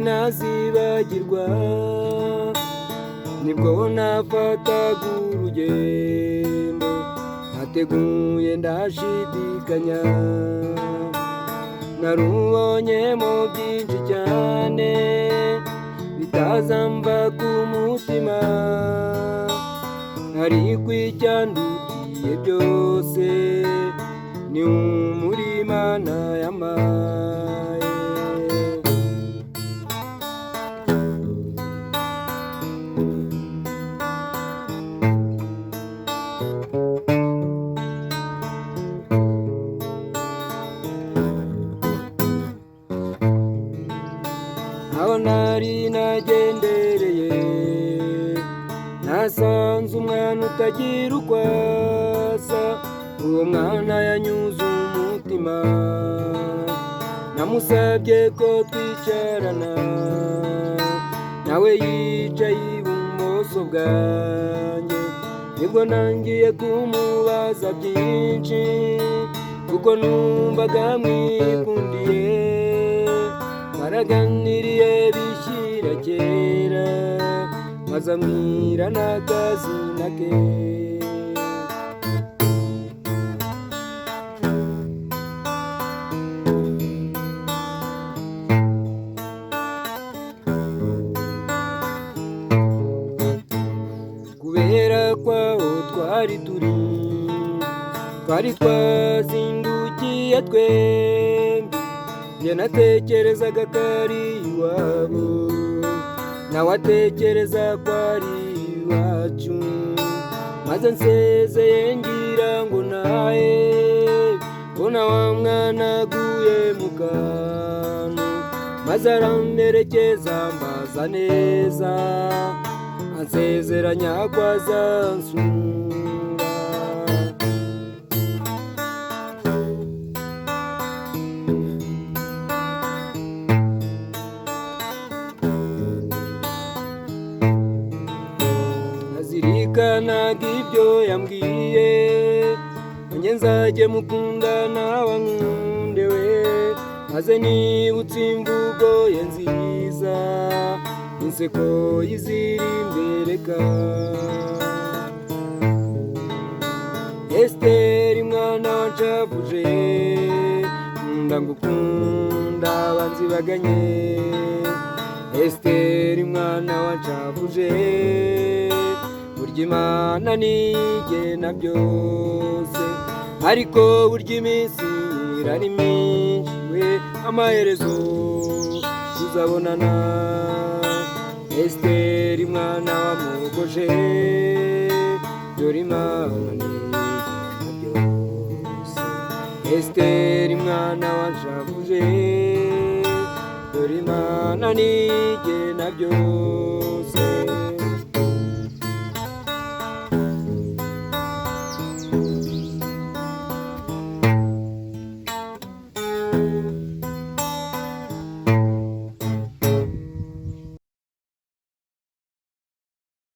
sinazibagirwa nibwo nafataga urugendo nateguye ndashidikanya narubonyemo byinshi cyane bitazamva ku mutima ariko icyandutiye byose ni Imana yamaye. Aho nari nagendereye nasanze umwana utagira uko asa, uwo mwana yanyuze umutima namusabye ko twicarana nawe yicaye ibumoso bwanjye, nibwo nangiye kumubaza byinshi kuko numvaga mwikundiye, twaraganiriye bishyira kera maze ambwira n'akazina ke. Kubera kwaho twari twazindukiye twembi, njye natekerezaga ko ari iwabo nawe atekereza ko ari iwacu, maze nsezeye ngira ngo nahe mbona wa mwana aguye mu kantu, maze aramperekeza mbaza neza ansezeranya ko azansura. Nazirikanaga ibyo yambwiye njye nzajye mukundana wankunde we, maze nibutse imvugo ye nziza inseko y'iziri imbere ka Esiteri mwana wancavuje nkunda ngukunda banzibaganye, Esiteri mwana wancavuje burya Imana nigena byose, ariko burya iminsi irari myinshi we amaherezo tuzabonana. Esiteri mwana wamugoje dore Imana nigena byose, Esiteri mwana wancavuje dore Imana nigena byose.